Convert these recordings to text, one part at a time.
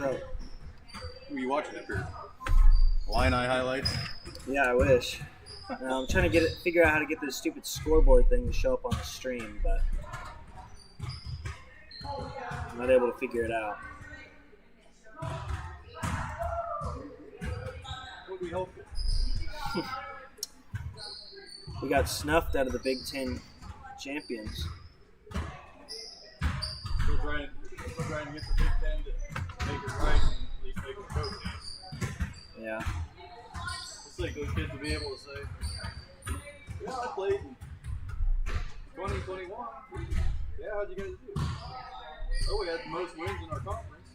up? Who are you watching up here? Illini highlights? Yeah, I wish. I'm trying to figure out how to get this stupid scoreboard thing to show up on the stream, but I'm not able to figure it out. What do we hope? We got snuffed out of the Big Ten champions. We're trying to get the Big Ten to make it right and at least make the coach. Yeah. It's like those kids to be able to say, yeah, I played in 2021. Yeah, how'd you guys do? Oh, we had the most wins in our conference.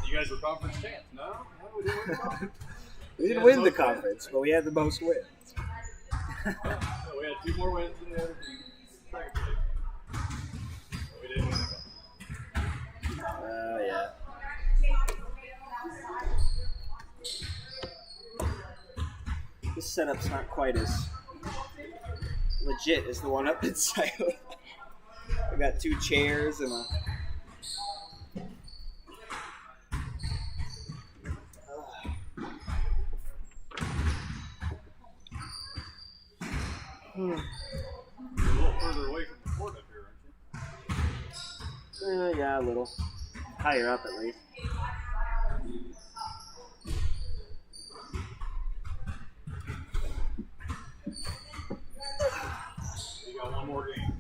You guys were conference champs. No, we didn't win the conference. We didn't win the conference, but we had the most wins. So we had 2 more wins than the other team. Second place. But we didn't win the conference. Yeah. This setup's not quite as legit as the one up in Silent. I got 2 chairs and a. You're a little further away from the court up here, aren't you? Yeah, a little. Higher up at least. You got 1 more game.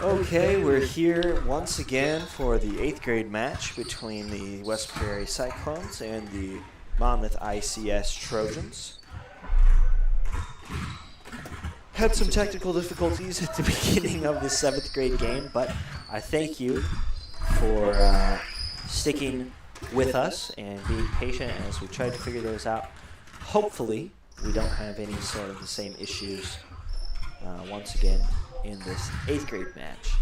Okay, we're here once again for the 8th grade match between the West Prairie Cyclones and the Monmouth ICS Trojans. Had some technical difficulties at the beginning of the 7th grade game, but I thank you for sticking with us and being patient as we tried to figure those out. Hopefully, we don't have any sort of the same issues once again in this 8th grade match.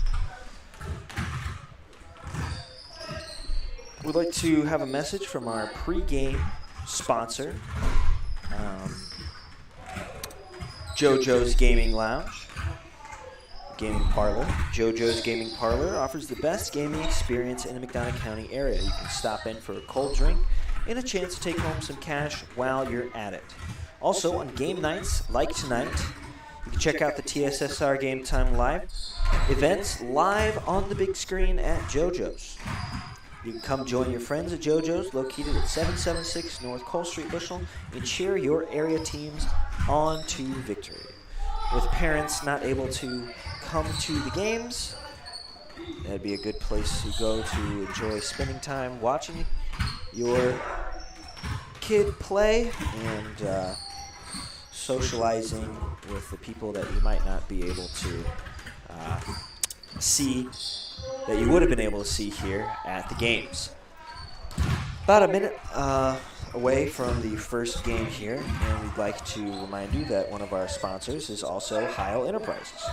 We'd like to have a message from our pre-game sponsor, JoJo's Gaming Lounge, Gaming Parlor. JoJo's Gaming Parlor offers the best gaming experience in the McDonough County area. You can stop in for a cold drink and a chance to take home some cash while you're at it. Also, on game nights like tonight, you can check out the TSSR Game Time Live events live on the big screen at JoJo's. You can come join your friends at JoJo's, located at 776 North Cole Street, Bushel, and cheer your area teams on to victory. With parents not able to come to the games, that'd be a good place to go to enjoy spending time watching your kid play and socializing with the people that you might not be able to see, that you would have been able to see here at the games. About a minute away from the first game here, and we'd like to remind you that one of our sponsors is also Heil Enterprises.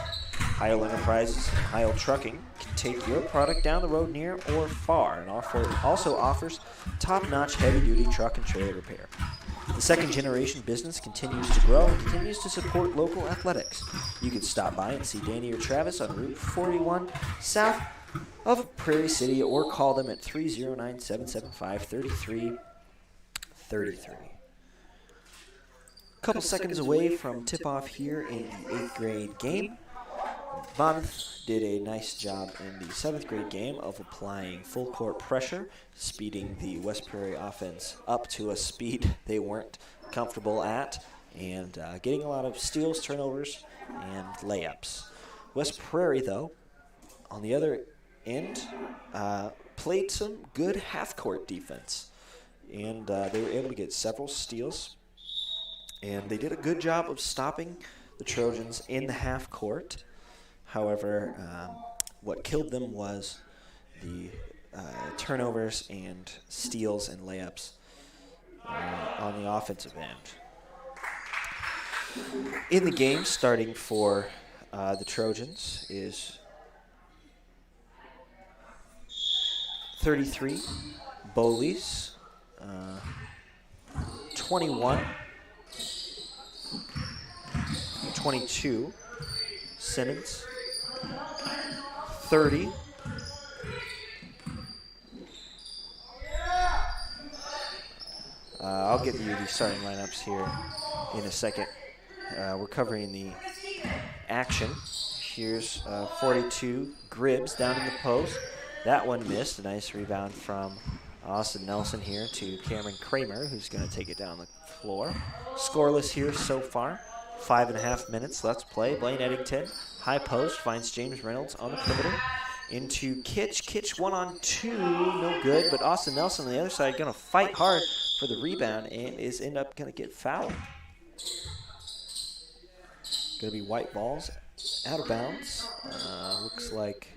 Heil Enterprises and Heil Trucking can take your product down the road near or far and also offers top-notch heavy-duty truck and trailer repair. The second-generation business continues to grow and continues to support local athletics. You can stop by and see Danny or Travis on Route 41 south of Prairie City or call them at 309-775-3333. A couple seconds away from tip-off here in the 8th grade game. Monmouth did a nice job in the 7th grade game of applying full court pressure, speeding the West Prairie offense up to a speed they weren't comfortable at, and getting a lot of steals, turnovers, and layups. West Prairie, though, on the other end, played some good half-court defense, and they were able to get several steals, and they did a good job of stopping the Trojans in the half court. However, what killed them was the turnovers and steals and layups on the offensive end. In the game, starting for the Trojans is 33, Bowleys, 21, 22, Simmons, 30, I'll give you the starting lineups here in a second. We're covering the action. Here's 42, Gribbs down in the post. That one missed. A nice rebound from Austin Nelson here to Cameron Kramer, who's going to take it down the floor. Scoreless here so far. 5.5 minutes left to play. Blaine Eddington, high post, finds James Reynolds on the perimeter. Into Kitch. Kitch 1-on-2, no good, but Austin Nelson on the other side going to fight hard for the rebound and is end up going to get fouled. Going to be white balls out of bounds. Looks like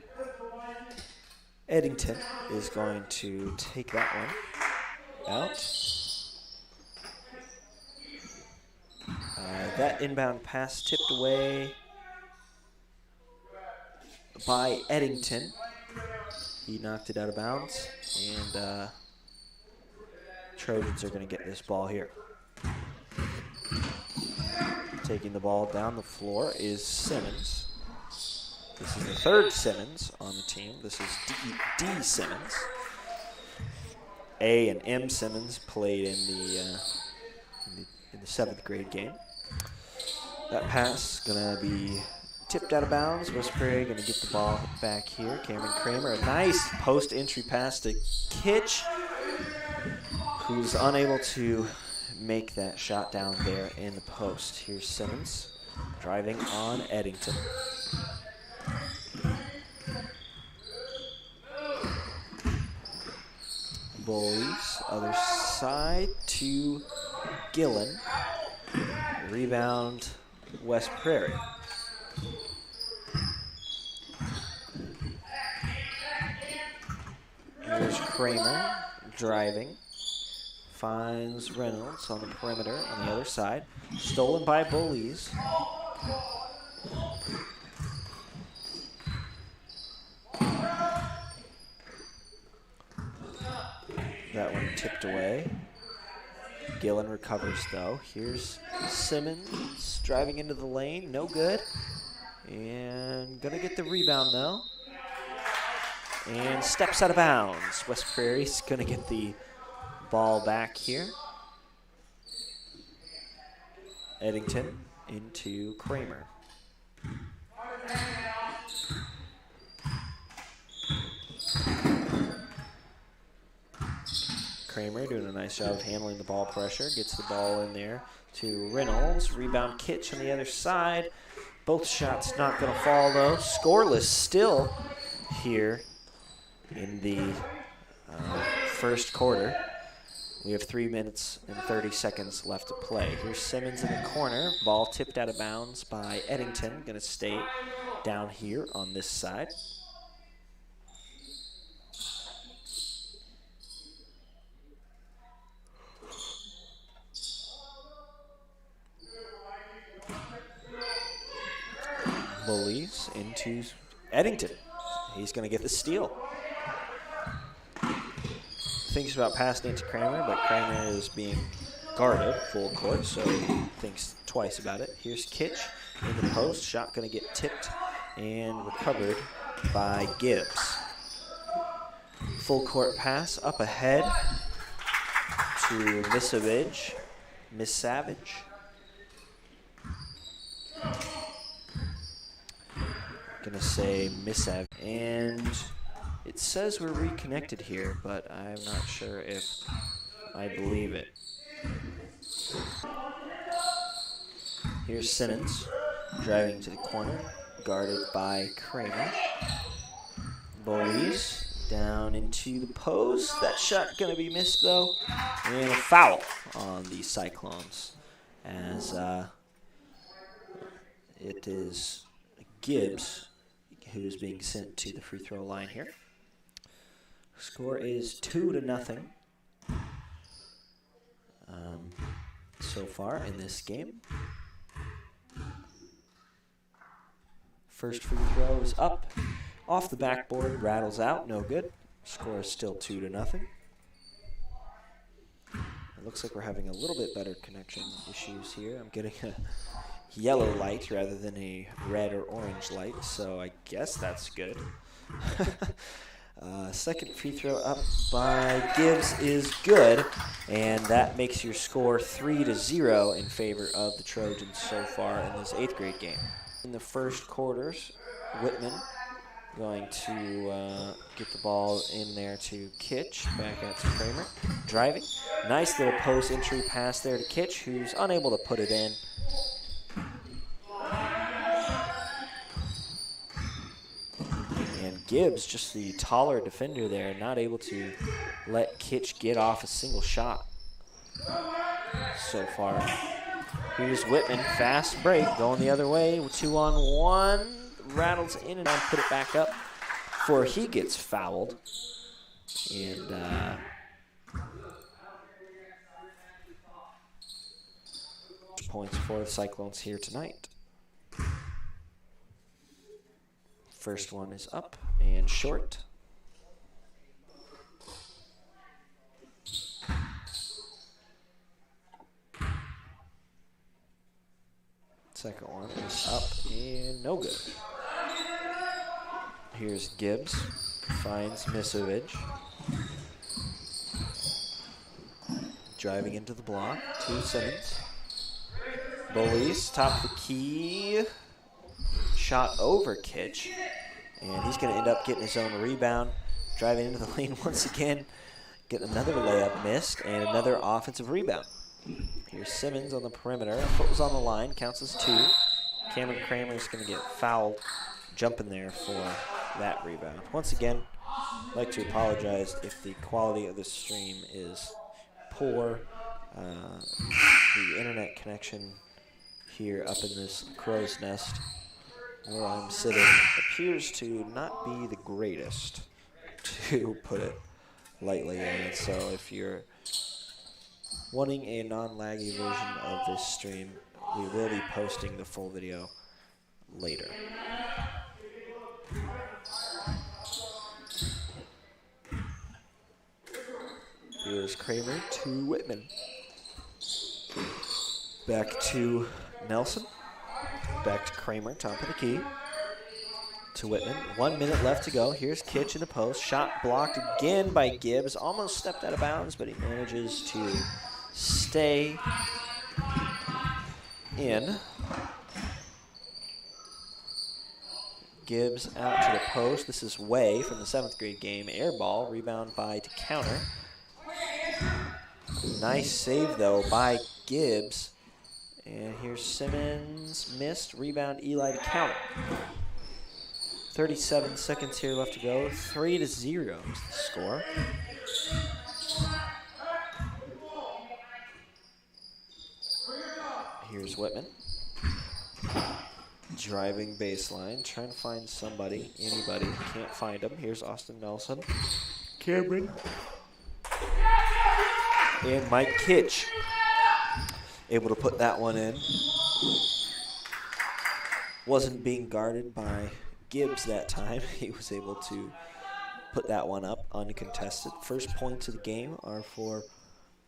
Eddington is going to take that one out. That inbound pass tipped away by Eddington. He knocked it out of bounds, and Trojans are going to get this ball here. Taking the ball down the floor is Simmons. This is the third Simmons on the team. This is D. Simmons. A and M Simmons played in the 7th grade game. That pass going to be tipped out of bounds. West Prairie going to get the ball back here. Cameron Kramer, a nice post-entry pass to Kitch, who's unable to make that shot down there in the post. Here's Simmons driving on Eddington. Bullies, other side to Gillen. Rebound, West Prairie. Here's Kramer driving. Finds Reynolds on the perimeter on the other side. Stolen by Bullies. That one tipped away. Gillen recovers, though. Here's Simmons driving into the lane. No good. And going to get the rebound, though. And steps out of bounds. West Prairie's going to get the ball back here. Eddington into Kramer. Kramer doing a nice job of handling the ball pressure. Gets the ball in there to Reynolds. Rebound Kitch on the other side. Both shots not going to fall, though. Scoreless still here in the first quarter. We have 3 minutes and 30 seconds left to play. Here's Simmons in the corner. Ball tipped out of bounds by Eddington. Going to stay down here on this side. Bullies into Eddington. He's going to get the steal. Thinks about passing it to Kramer, but Kramer is being guarded full court, so he thinks twice about it. Here's Kitch in the post. Shot going to get tipped and recovered by Gibbs. Full court pass up ahead to Misavage. Miss Savage. Gonna say Miss Savage. And it says we're reconnected here, but I'm not sure if I believe it. Here's Simmons driving to the corner, guarded by Kramer. Bullies down into the post. That shot going to be missed, though. And a foul on the Cyclones as it is Gibbs who's being sent to the free throw line here. Score is 2-0 so far in this game. First free throw is up. Off the backboard, rattles out, no good. Score is still 2-0. It looks like we're having a little bit better connection issues here. I'm getting a yellow light rather than a red or orange light, so I guess that's good. Second free throw up by Gibbs is good, and that makes your score 3-0 in favor of the Trojans so far in this 8th grade game. In the first quarters, Whitman going to get the ball in there to Kitch, back out to Kramer. Driving. Nice little post entry pass there to Kitch, who's unable to put it in. And Gibbs, just the taller defender there, not able to let Kitch get off a single shot so far. Here's Whitman, fast break, going the other way, 2-on-1. Rattles in and put it back up before he gets fouled. And points for the Cyclones here tonight. First one is up and short. Second one is up and no good. Here's Gibbs, finds Misovich. Driving into the block, to Simmons. Bullies, top of the key. Shot over Kitch. And he's going to end up getting his own rebound. Driving into the lane once again. Getting another layup missed and another offensive rebound. Here's Simmons on the perimeter. Foot was on the line, counts as 2. Cameron Kramer is going to get fouled, jumping there for that rebound. Once again, I'd like to apologize if the quality of the stream is poor. The internet connection here up in this crow's nest where I'm sitting appears to not be the greatest, to put it lightly. And so if you're wanting a non-laggy version of this stream, we will be posting the full video later. Here's Kramer to Whitman. Back to Nelson. Back to Kramer, top of the key. To Whitman. 1 minute left to go. Here's Kitch in the post. Shot blocked again by Gibbs. Almost stepped out of bounds, but he manages to stay in. Gibbs out to the post. This is Way from the 7th grade game. Air ball. Rebound by to counter. Nice save, though, by Gibbs. And here's Simmons. Missed. Rebound, Eli to counter. 37 seconds here left to go. 3-0 is the score. Here's Whitman. Driving baseline. Trying to find somebody. Anybody. Can't find him. Here's Austin Nelson. Cameron. And Mike Kitch. Able to put that one in. wasn't being guarded by Gibbs that time. He was able to put that one up uncontested. First points of the game are for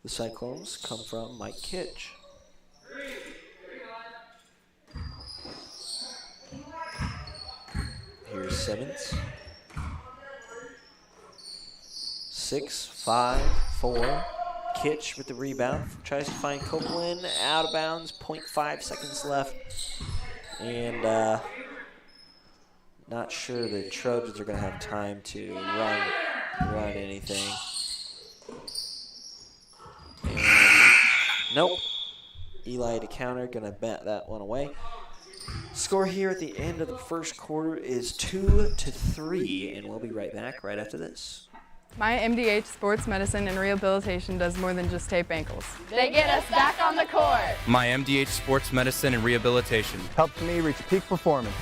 the Cyclones, come from Mike Kitch. Here's Simmons. 6, 5, 4. Kitch with the rebound. Tries to find Copeland. Out of bounds. 0.5 seconds left. And not sure the Trojans are going to have time to run anything. And nope. Eli to counter. Going to bat that one away. Score here at the end of the first quarter is 2-3. And we'll be right back right after this. My MDH Sports Medicine and Rehabilitation does more than just tape ankles. They get us back on the court. My MDH Sports Medicine and Rehabilitation helps me reach peak performance.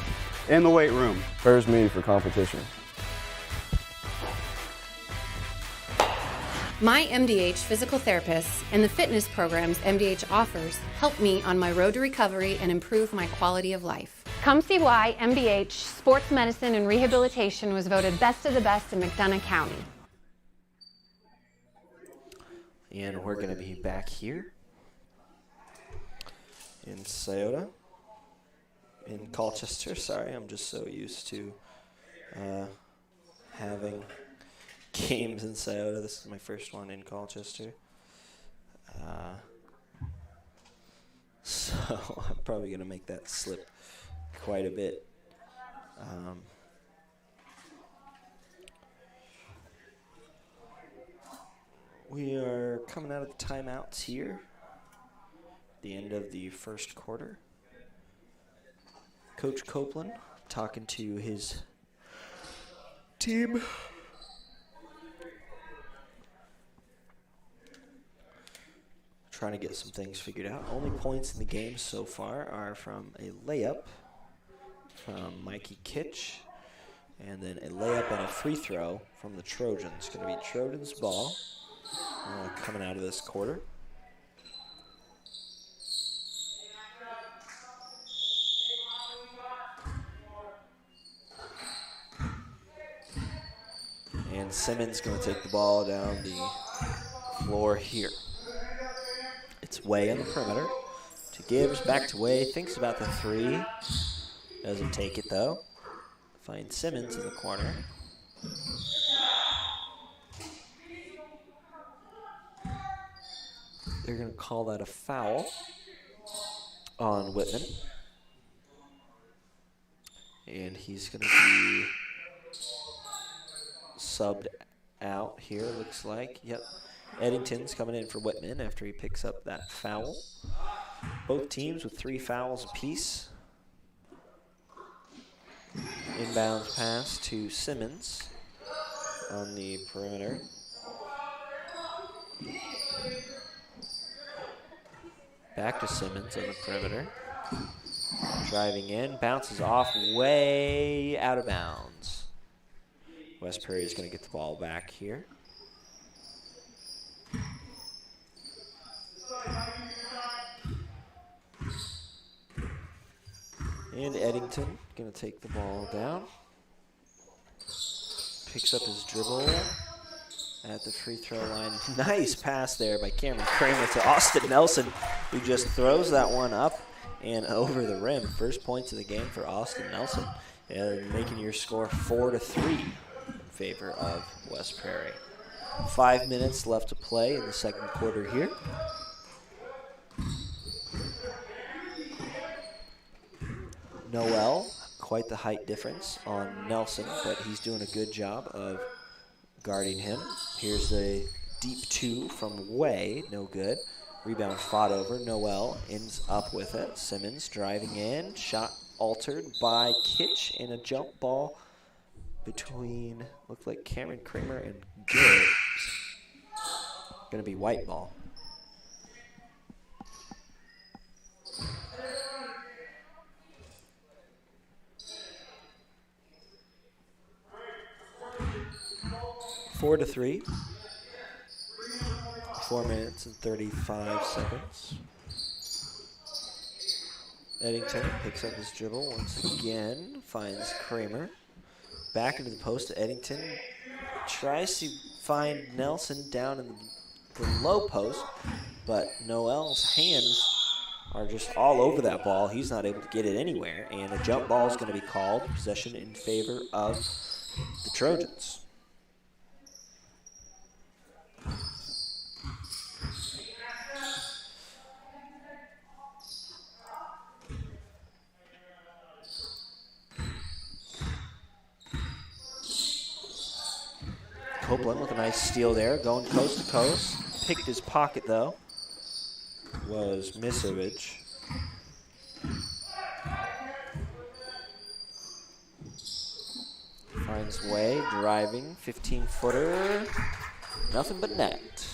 In the weight room. Prepares me for competition. My MDH physical therapists and the fitness programs MDH offers help me on my road to recovery and improve my quality of life. Come see why MDH Sports Medicine and Rehabilitation was voted best of the best in McDonough County. And we're going to be back here in Scioto, in Colchester. Sorry, I'm just so used to having games in Scioto. This is my first one in Colchester. So I'm probably going to make that slip quite a bit. We are coming out of the timeouts here. The end of the first quarter. Coach Copeland talking to his team. Trying to get some things figured out. Only points in the game so far are from a layup from Mikey Kitch, and then a layup and a free throw from the Trojans. Going to be Trojans' ball coming out of this quarter. And Simmons going to take the ball down the floor here. It's Way on the perimeter. To Gibbs, back to Way. Thinks about the three. Doesn't take it, though. Finds Simmons in the corner. They're going to call that a foul on Whitman. And he's going to be subbed out here, looks like. Yep. Eddington's coming in for Whitman after he picks up that foul. Both teams with 3 fouls apiece. Inbounds pass to Simmons on the perimeter. Back to Simmons on the perimeter. Driving in, bounces off, way out of bounds. West Prairie is going to get the ball back here. And Eddington going to take the ball down. Picks up his dribble at the free throw line. Nice pass there by Cameron Kramer to Austin Nelson, who just throws that one up and over the rim. First points of the game for Austin Nelson, making your score 4-3 in favor of West Prairie. 5 minutes left to play in the second quarter here. Noel, quite the height difference on Nelson, but he's doing a good job of guarding him. Here's a deep 2 from Way, no good. Rebound fought over. Noel ends up with it. Simmons driving in, shot altered by Kitch, and a jump ball between, looked like Cameron Kramer and Gibbs. Going to be white ball. Four to 3. 4 minutes and 35 seconds. Eddington picks up his dribble once again, finds Kramer. Back into the post to Eddington. Tries to find Nelson down in the low post, but Noel's hands are just all over that ball. He's not able to get it anywhere, and a jump ball is going to be called. Possession in favor of the Trojans. Copeland with a nice steal there, going coast to coast. Picked his pocket, though, was Misovic. Finds way, driving, 15-footer, nothing but net.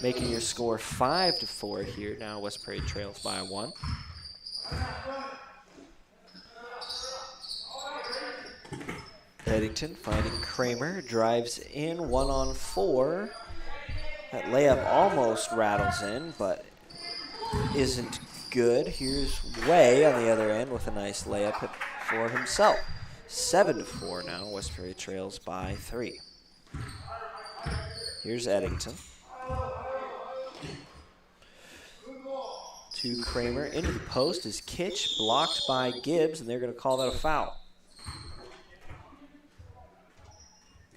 Making your score 5-4 here. Now West Prairie trails by 1. Eddington finding Kramer, drives in, 1-on-4. That layup almost rattles in, but isn't good. Here's Way on the other end with a nice layup for himself. 7-4 now. West Prairie trails by 3. Here's Eddington. To Kramer, into the post is Kitch, blocked by Gibbs, and they're going to call that a foul.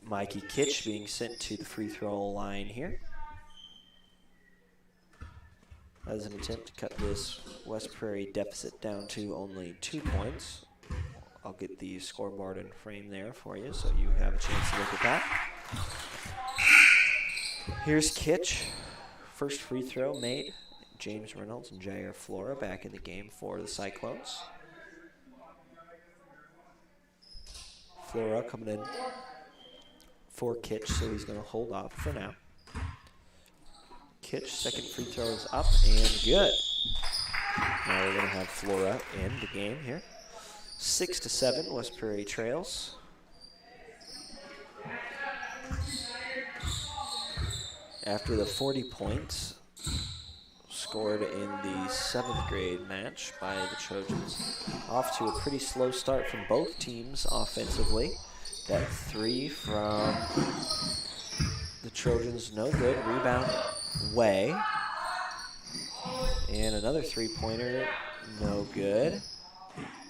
Mikey Kitch being sent to the free throw line here. As an attempt to cut this West Prairie deficit down to only 2 points. I'll get the scoreboard and frame there for you so you have a chance to look at that. Here's Kitch. First free throw made. James Reynolds and Jair Flora back in the game for the Cyclones. Flora coming in for Kitch, so he's going to hold off for now. Kitch, second free throw is up and good. Now we're going to have Flora in the game here. 6-7, West Prairie trails. After the 40 points scored in the 7th grade match by the Trojans. Off to a pretty slow start from both teams offensively. That 3 from the Trojans, no good. Rebound, Way. And another 3-pointer, no good.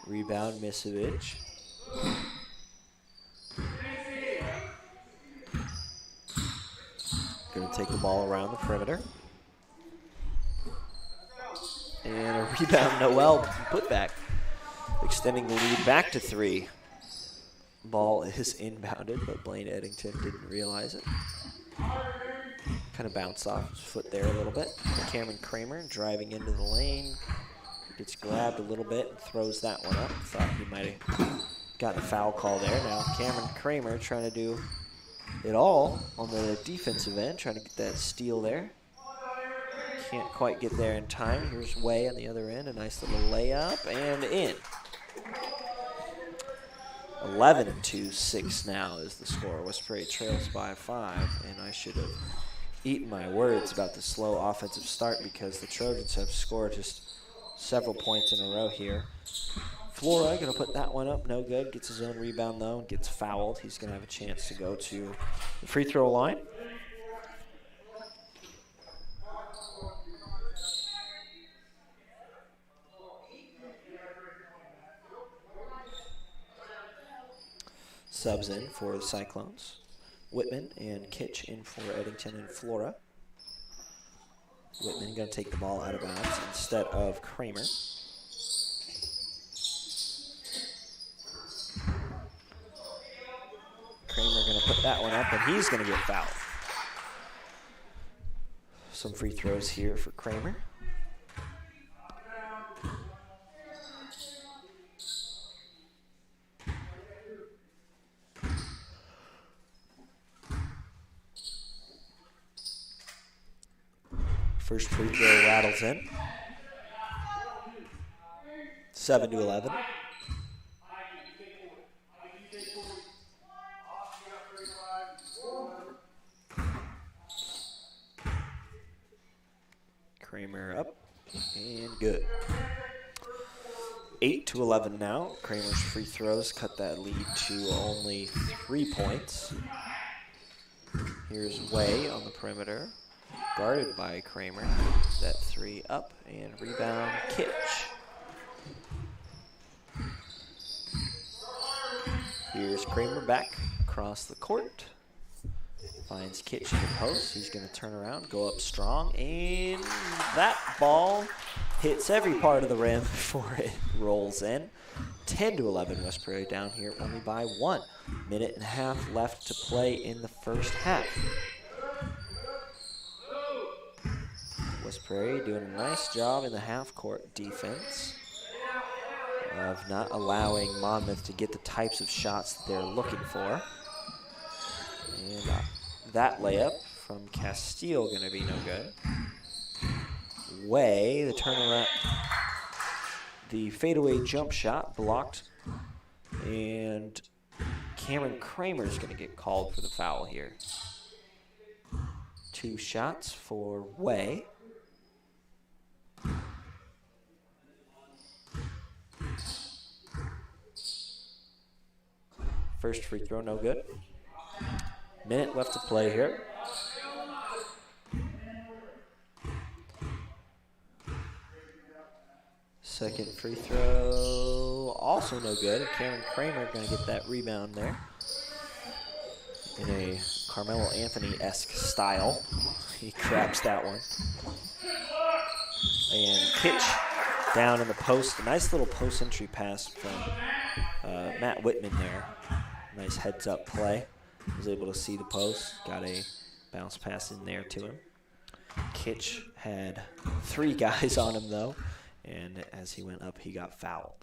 Rebound, Misovic. Going to take the ball around the perimeter. And a rebound, Noel put back. Extending the lead back to 3. Ball is inbounded, but Blaine Eddington didn't realize it. Kind of bounced off his foot there a little bit. Cameron Kramer driving into the lane. Gets grabbed a little bit and throws that one up. Thought he might have gotten a foul call there. Now Cameron Kramer trying to do it all on the defensive end, trying to get that steal there. Can't quite get there in time. Here's Way on the other end. A nice little layup and in. 11-6 now is the score. West Prairie trails by 5, and I should have eaten my words about the slow offensive start because the Trojans have scored just several points in a row here. Flora going to put that one up, no good. Gets his own rebound though, and gets fouled. He's going to have a chance to go to the free throw line. Subs in for the Cyclones. Whitman and Kitch in for Eddington and Flora. Whitman going to take the ball out of bounds instead of Kramer. Kramer going to put that one up, and he's going to get fouled. Some free throws here for Kramer. First free throw rattles in. 7-11. Kramer up. And good. 8-11 now. Kramer's free throws cut that lead to only 3 points. Here's Way on the perimeter, guarded by Kramer. That 3 up and rebound Kitch. Here's Kramer back across the court. Finds Kitch in the post. He's going to turn around, go up strong, and that ball hits every part of the rim before it rolls in. 10-11, West Prairie down here only by 1. Minute and a half left to play in the first half. West Prairie doing a nice job in the half-court defense of not allowing Monmouth to get the types of shots that they're looking for. And that layup from Castile going to be no good. Way, the turnaround, the fadeaway jump shot blocked, and Cameron Kramer is going to get called for the foul here. 2 shots for Way. First free throw, no good. Minute left to play here. Second free throw, also no good. Cameron Kramer going to get that rebound there in a Carmelo Anthony-esque style. He grabs that one. And Kitch down in the post. A nice little post entry pass from Matt Whitman there. Nice heads-up play. Was able to see the post. Got a bounce pass in there to him. Kitch had 3 guys on him, though. And as he went up, he got fouled.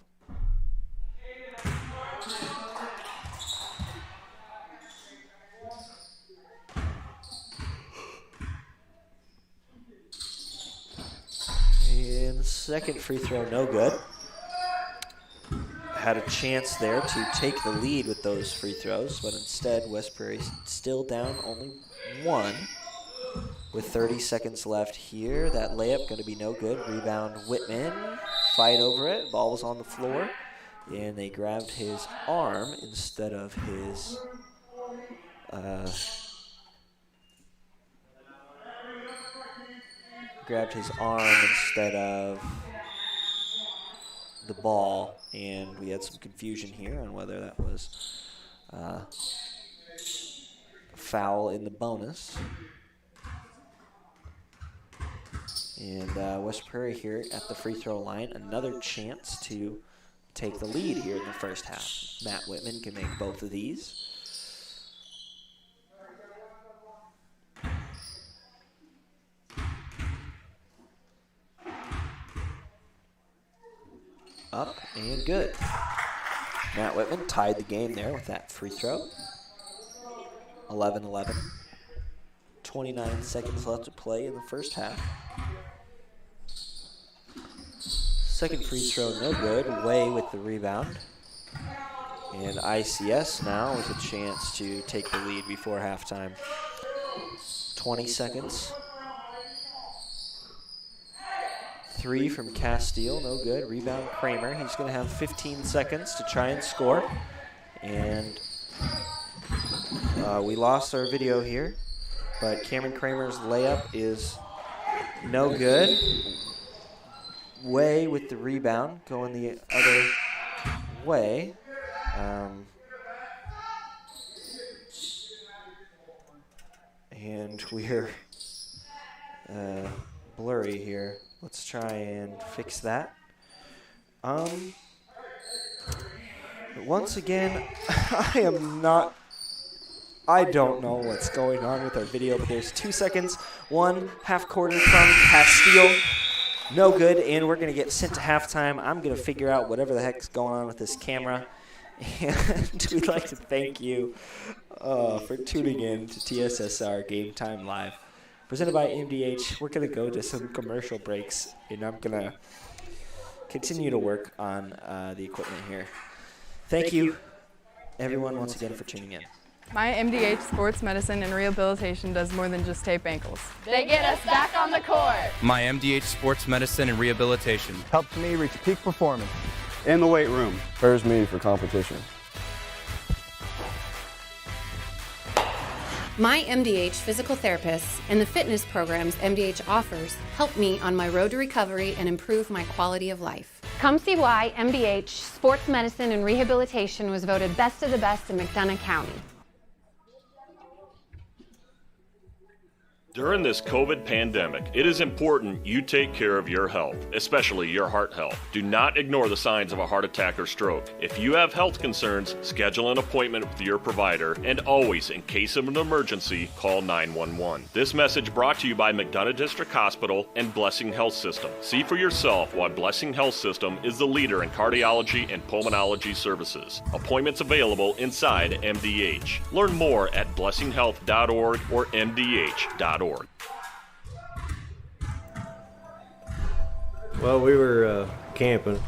And second free throw, no good. Had a chance there to take the lead with those free throws, but instead West Prairie still down only 1 with 30 seconds left here. That layup going to be no good. Rebound Whitman, fight over it. Ball was on the floor, and they grabbed his arm instead of his the ball, and we had some confusion here on whether that was a foul in the bonus. And West Prairie here at the free throw line, another chance to take the lead here in the first half. Matt Whitman can make both of these. Up and good. Matt Whitman tied the game there with that free throw. 11-11. 29 seconds left to play in the first half. Second free throw, no good. Way with the rebound. And ICS now with a chance to take the lead before halftime. 20 seconds. 3 from Castile, no good. Rebound Kramer. He's going to have 15 seconds to try and score. And we lost our video here, but Cameron Kramer's layup is no good. Way with the rebound, going the other way. And we're blurry here. Let's try and fix that. Once again, I don't know what's going on with our video, but there's 2 seconds. 1 half quarter from Castile. No good, and we're going to get sent to halftime. I'm going to figure out whatever the heck's going on with this camera. And we'd like to thank you for tuning in to TSSR Game Time Live. Presented by MDH. We're going to go to some commercial breaks, and I'm going to continue to work on the equipment here. Thank you, everyone, once again, for tuning in. My MDH Sports Medicine and Rehabilitation does more than just tape ankles. They get us back on the court. My MDH Sports Medicine and Rehabilitation Helps me reach peak performance. In the weight room. Prepares me for competition. My MDH physical therapists and the fitness programs MDH offers help me on my road to recovery and improve my quality of life. Come see why MBH Sports Medicine and Rehabilitation was voted best of the best in McDonough County. During this COVID pandemic, it is important you take care of your health, especially your heart health. Do not ignore the signs of a heart attack or stroke. If you have health concerns, schedule an appointment with your provider, and always, in case of an emergency, call 911. This message brought to you by McDonough District Hospital and Blessing Health System. See for yourself why Blessing Health System is the leader in cardiology and pulmonology services. Appointments available inside MDH. Learn more at blessinghealth.org or mdh.org. Well, we were camping,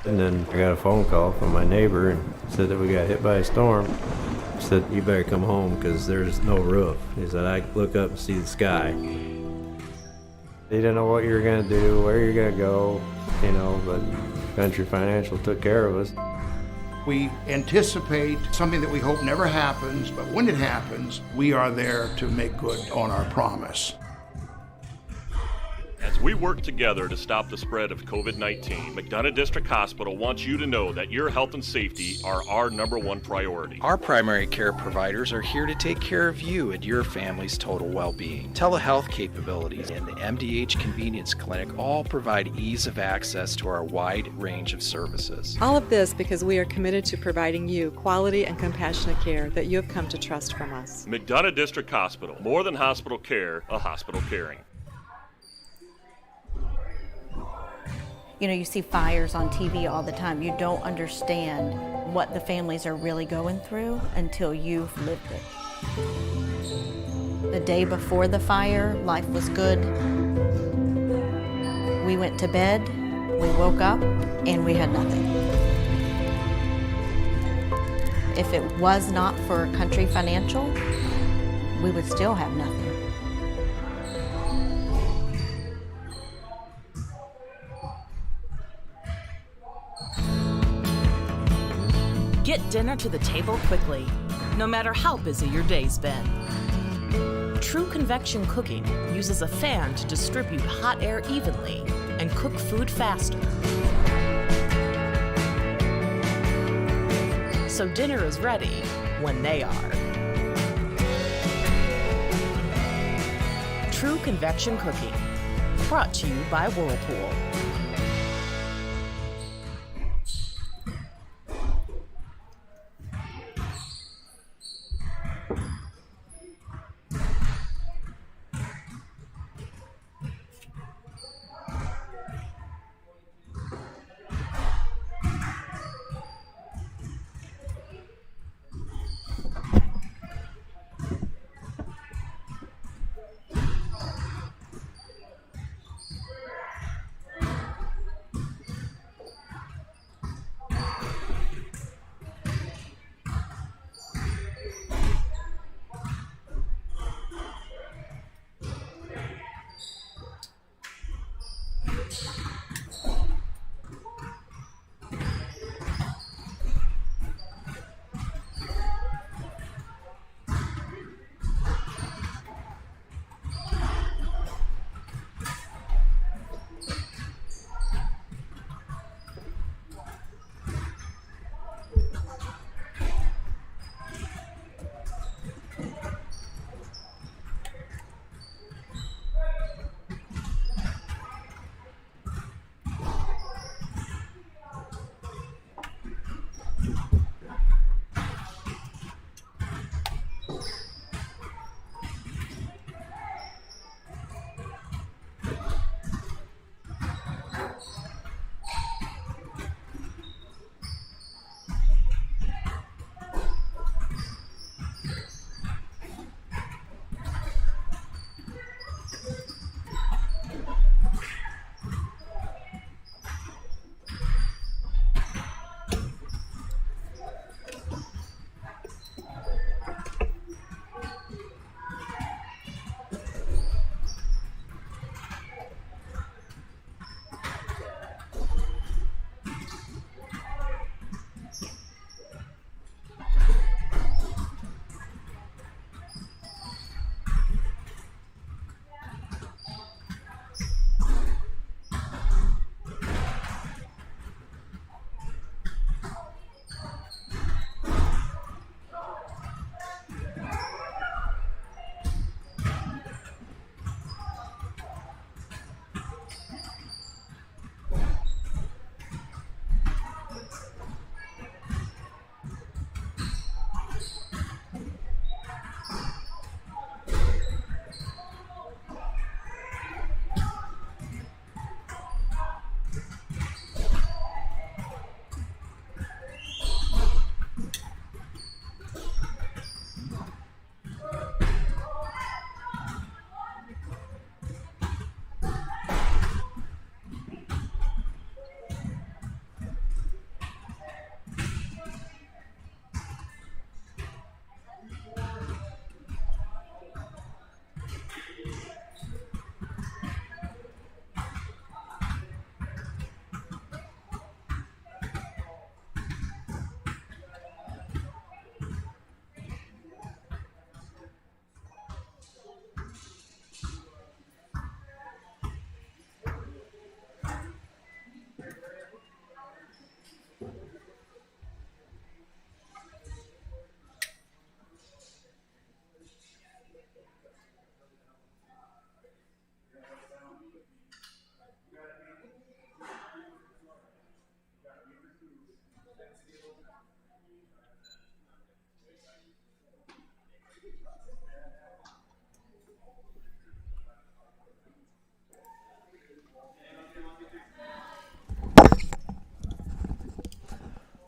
and then I got a phone call from my neighbor and said that we got hit by a storm. He said, "You better come home because there's no roof." He said, "I look up and see the sky." They didn't know what you were going to do, where you're going to go, but Country Financial took care of us. We anticipate something that we hope never happens, but when it happens, we are there to make good on our promise. As we work together to stop the spread of COVID-19, McDonough District Hospital wants you to know that your health and safety are our #1 priority. Our primary care providers are here to take care of you and your family's total well-being. Telehealth capabilities and the MDH Convenience Clinic all provide ease of access to our wide range of services. All of this because we are committed to providing you quality and compassionate care that you have come to trust from us. McDonough District Hospital, more than hospital care, a hospital caring. You see fires on TV all the time. You don't understand what the families are really going through until you've lived it. The day before the fire, life was good. We went to bed, we woke up, and we had nothing. If it was not for Country Financial, we would still have nothing. Get dinner to the table quickly, no matter how busy your day's been. True Convection Cooking uses a fan to distribute hot air evenly and cook food faster. So dinner is ready when they are. True Convection Cooking, brought to you by Whirlpool.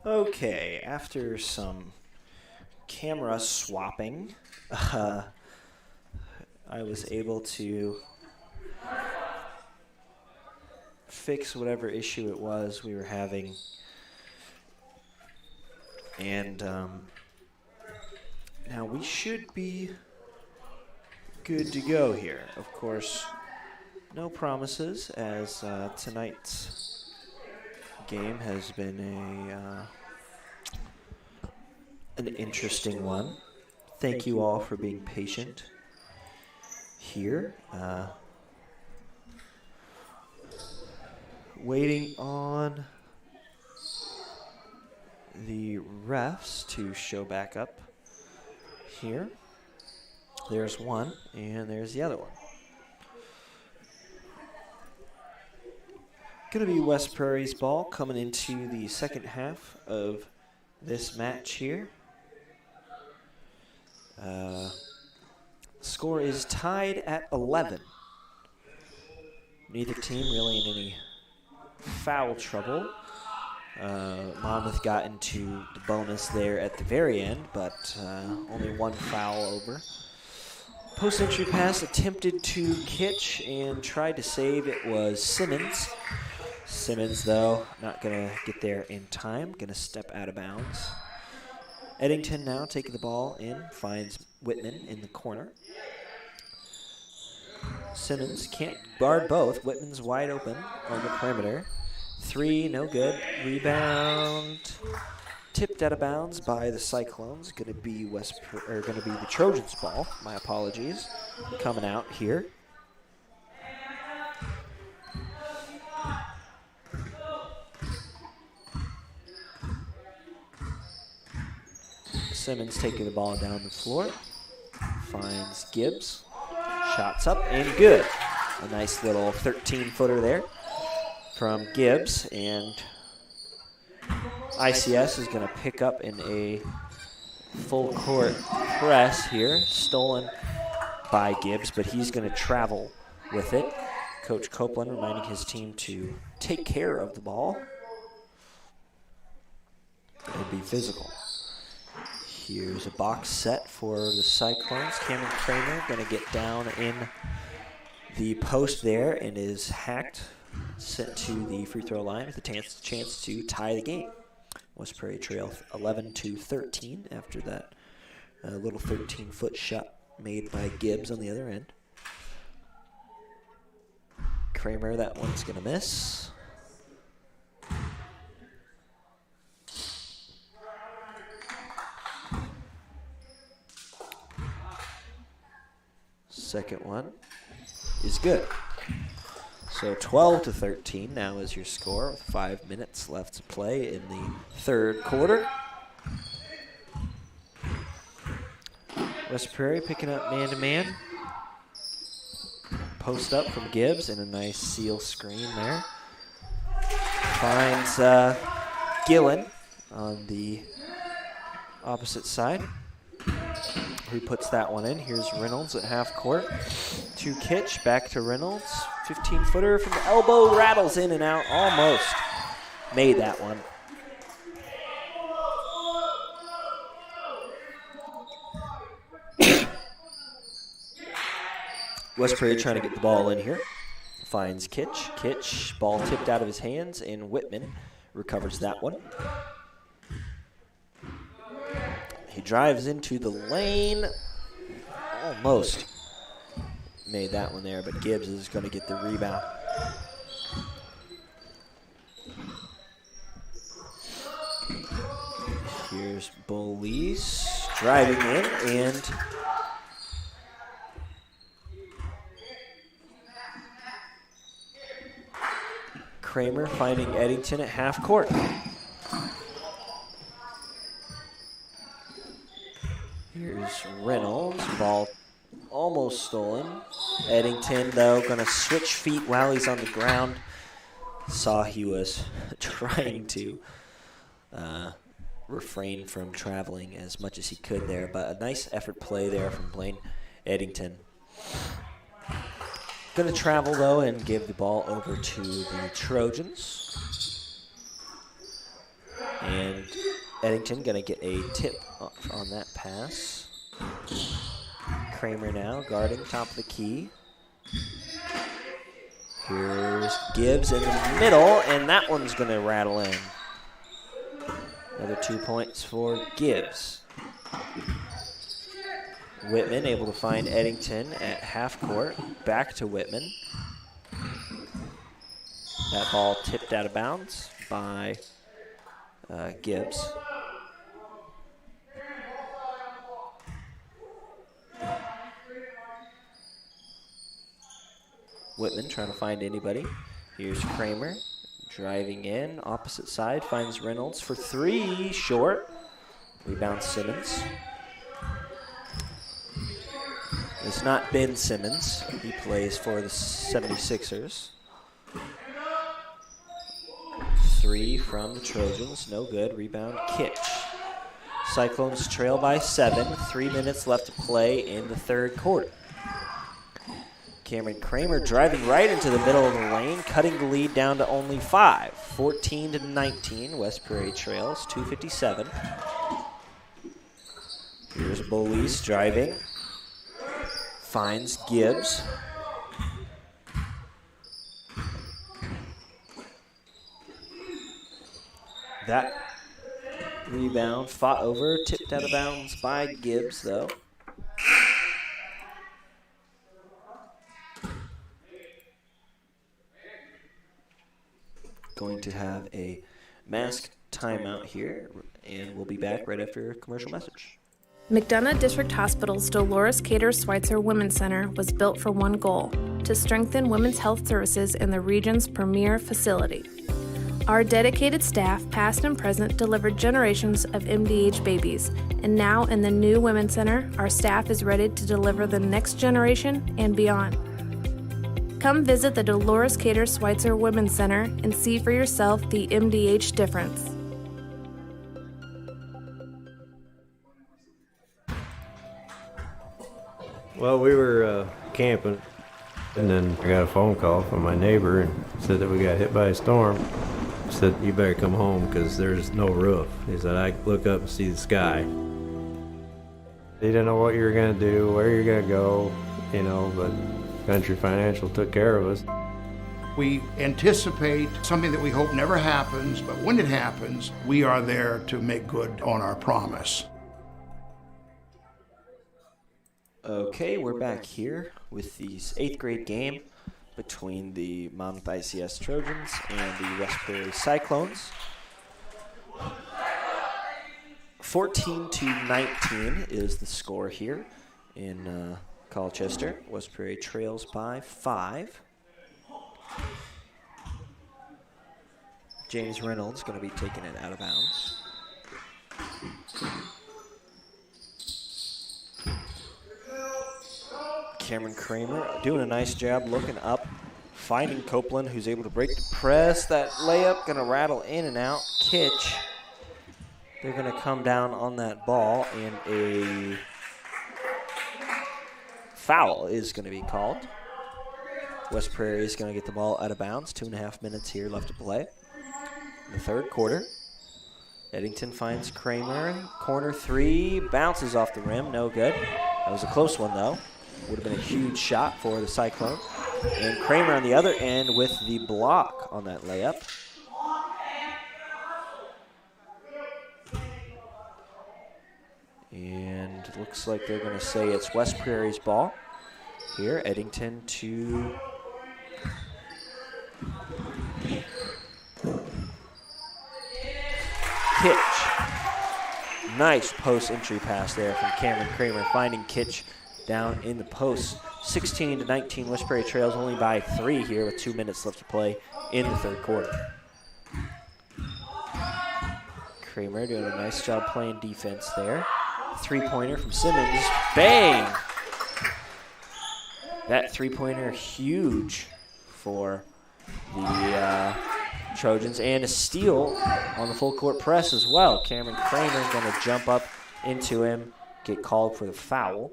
Okay, after some camera swapping, I was able to fix whatever issue it was we were having. And now we should be good to go here. Of course, no promises, as tonight's game has been an interesting one. Thank you all for being patient here. Waiting on the refs to show back up here. There's one, and there's the other one. Going to be West Prairie's ball coming into the second half of this match here. Score is tied at 11. Neither team really in any foul trouble. Monmouth got into the bonus there at the very end, but only one foul over. Post-entry pass attempted to Kitch and tried to save. It was Simmons. Simmons, though, not going to get there in time. Going to step out of bounds. Eddington now taking the ball in, finds Whitman in the corner. Simmons can't guard both. Whitman's wide open on the perimeter. Three, no good. Rebound tipped out of bounds by the Cyclones. Going to be the Trojans' ball. My apologies. Coming out here. Simmons taking the ball down the floor. Finds Gibbs. Shots up and good. A nice little 13-footer there from Gibbs, and ICS is going to pick up in a full court press here, stolen by Gibbs, but he's going to travel with it. Coach Copeland reminding his team to take care of the ball and be physical. Here's a box set for the Cyclones. Cameron Kramer going to get down in the post there and is hacked, sent to the free throw line with a chance to tie the game. West Prairie trail 11-13 after that little 13-foot shot made by Gibbs on the other end. Kramer, that one's going to miss. Second one is good. So 12-13 now is your score with 5 minutes left to play in the third quarter. West Prairie picking up man-to-man. Post up from Gibbs and a nice seal screen there. Finds Gillen on the opposite side, who puts that one in. Here's Reynolds at half court. To Kitch, back to Reynolds. 15-footer from the elbow, rattles in and out, almost made that one. West Prairie trying to get the ball in here. Finds Kitch. Kitch, ball tipped out of his hands, and Whitman recovers that one. He drives into the lane. Almost made that one there, but Gibbs is going to get the rebound. Here's Belize driving in, and Kramer finding Eddington at half court. Here's Reynolds, ball almost stolen. Eddington, though, going to switch feet while he's on the ground. Saw he was trying to refrain from traveling as much as he could there, but a nice effort play there from Blaine Eddington. Going to travel, though, and give the ball over to the Trojans. And Eddington going to get a tip on that pass. Kramer now guarding top of the key. Here's Gibbs in the middle, and that one's going to rattle in. Another 2 points for Gibbs. Whitman able to find Eddington at half court. Back to Whitman. That ball tipped out of bounds by Gibbs. Whitman trying to find anybody. Here's Kramer driving in, opposite side, finds Reynolds for three, short. Rebound Simmons. It's not Ben Simmons. He plays for the 76ers. Three from the Trojans, no good. Rebound Kitch. Cyclones trail by 7. 3 minutes left to play in the third quarter. Cameron Kramer driving right into the middle of the lane, cutting the lead down to only 5. 14-19, West Prairie trails, 2:57. Here's Bolis driving. Finds Gibbs. That rebound fought over, tipped out of bounds by Gibbs, though. Going to have a masked timeout here, and we'll be back right after a commercial message. McDonough District Hospital's Dolores Cater Schweitzer Women's Center was built for one goal: to strengthen women's health services in the region's premier facility. Our dedicated staff, past and present, delivered generations of MDH babies, and now in the new Women's Center, our staff is ready to deliver the next generation and beyond. Come visit the Dolores Cater Schweitzer Women's Center and see for yourself the MDH difference. Well, we were camping, and then I got a phone call from my neighbor and said that we got hit by a storm. He said, "You better come home because there's no roof." He said, "I look up and see the sky." He didn't know what you were going to do, where you're going to go, you know, but Country Financial took care of us. We anticipate something that we hope never happens, but when it happens, we are there to make good on our promise. Okay, we're back here with the 8th grade game between the Monmouth ICS Trojans and the West Prairie Cyclones. 14-19 is the score here in Colchester. West Prairie trails by 5. James Reynolds going to be taking it out of bounds. Cameron Kramer doing a nice job looking up, finding Copeland, who's able to break the press. That layup going to rattle in and out. Kitch. They're going to come down on that ball, and a foul is going to be called. West Prairie is going to get the ball out of bounds. 2.5 minutes here left to play in the third quarter. Eddington finds Kramer. Corner three, bounces off the rim, no good. That was a close one, though. Would have been a huge shot for the Cyclone. And Kramer on the other end with the block on that layup. And it looks like they're going to say it's West Prairie's ball. Here, Eddington to Kitch. Nice post entry pass there from Cameron Kramer, finding Kitch down in the post. 16-19, West Prairie trails only by 3 here with 2 minutes left to play in the third quarter. Kramer doing a nice job playing defense there. Three-pointer from Simmons. Bang! That three-pointer huge for the Trojans, and a steal on the full-court press as well. Cameron Kramer going to jump up into him, get called for the foul,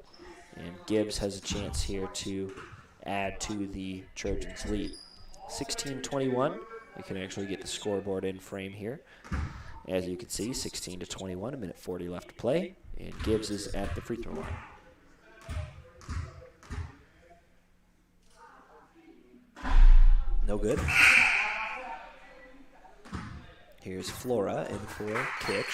and Gibbs has a chance here to add to the Trojans' lead. 16-21. We can actually get the scoreboard in frame here. As you can see, 16-21, a minute 40 left to play, and Gibbs is at the free throw line. No good. Here's Flora in for Kitch.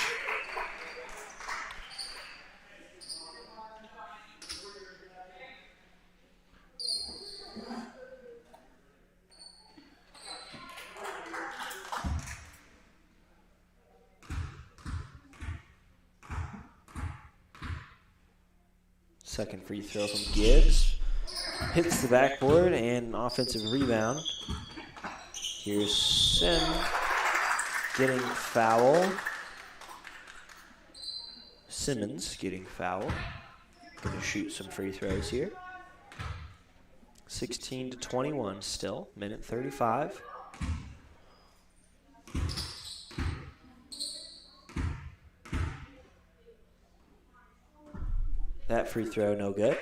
Second free throw from Gibbs. Hits the backboard and offensive rebound. Here's Sim getting fouled. Simmons getting fouled. Going to shoot some free throws here. 16-21 still, minute 35. That free throw no good.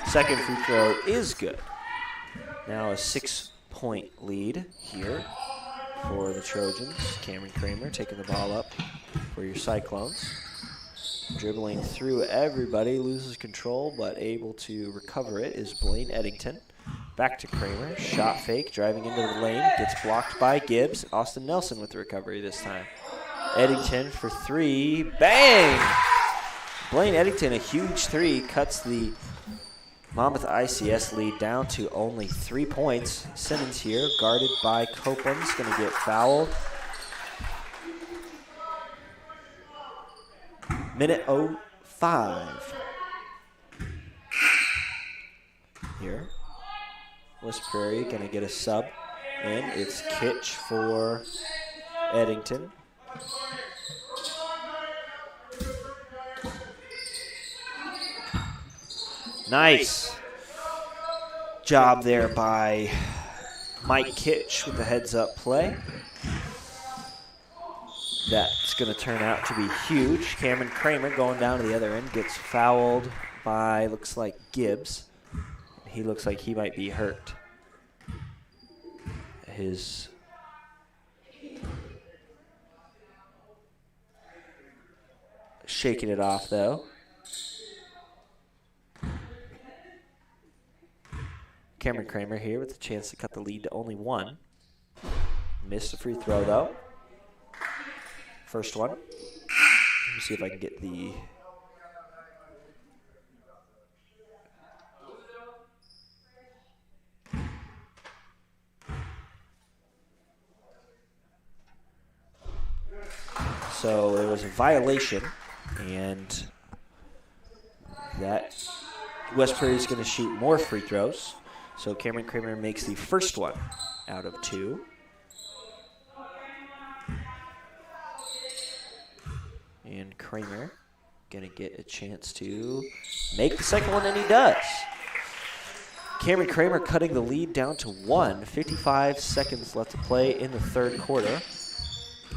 Second free throw is good. Now a 6-point lead here for the Trojans. Cameron Kramer taking the ball up for your Cyclones. Dribbling through everybody, loses control, but able to recover it is Blaine Eddington. Back to Kramer, shot fake, driving into the lane, gets blocked by Gibbs. Austin Nelson with the recovery this time. Eddington for three, bang! Blaine Eddington, a huge three, cuts the Monmouth ICS lead down to only 3 points. Simmons here, guarded by Copeland's going to get fouled. Minute 05. Here. West Prairie going to get a sub in. It's Kitch for Eddington. Nice job there by Mike Kitch with the heads-up play. That's going to turn out to be huge. Cameron Kramer going down to the other end gets fouled by, looks like, Gibbs. He looks like he might be hurt. His shaking it off, though. Cameron Kramer here with a chance to cut the lead to only 1. Missed the free throw, though. First one. Let me see if I can get the... So there was a violation, and that West Prairie is going to shoot more free throws. So Cameron Kramer makes the first one out of 2. And Kramer going to get a chance to make the second one, and he does. Cameron Kramer cutting the lead down to 1. 55 seconds left to play in the third quarter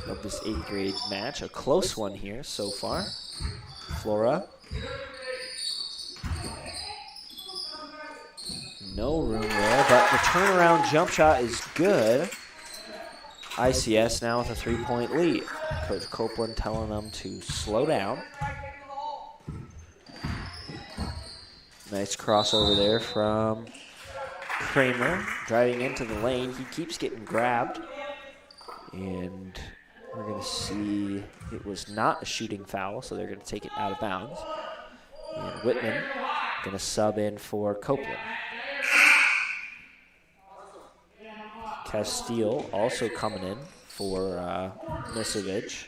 of this 8th grade match. A close one here so far. Flora. No room there, but the turnaround jump shot is good. ICS now with a 3-point lead. Coach Copeland telling them to slow down. Nice crossover there from Kramer. Driving into the lane. He keeps getting grabbed. And we're going to see it was not a shooting foul, so they're going to take it out of bounds. And Whitman going to sub in for Copeland. Castile also coming in for Misovic.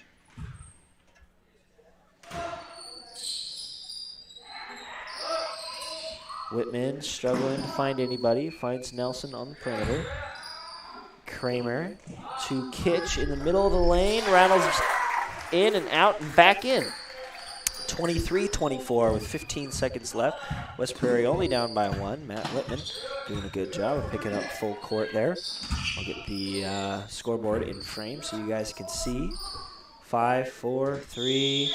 Whitman struggling to find anybody. Finds Nelson on the perimeter. Kramer to Kitch in the middle of the lane. Rattles in and out and back in. 23-24 with 15 seconds left. West Prairie only down by 1. Matt Littman doing a good job of picking up full court there. I'll get the scoreboard in frame so you guys can see. 5, 4, 3.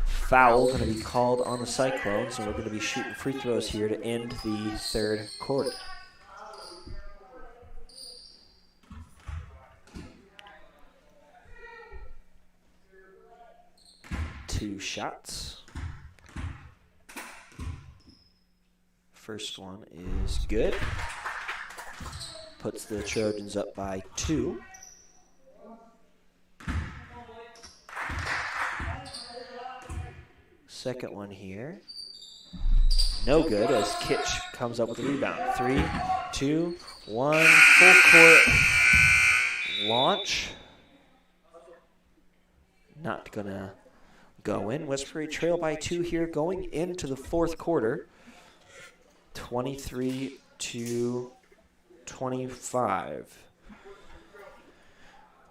Foul going to be called on the Cyclones, and we're going to be shooting free throws here to end the third quarter. Two shots. First one is good. Puts the Trojans up by 2. Second one here. No good as Kitch comes up with a rebound. 3, 2, 1. Full court launch. Not going to go in. West Prairie trail by 2 here going into the fourth quarter. 23-25.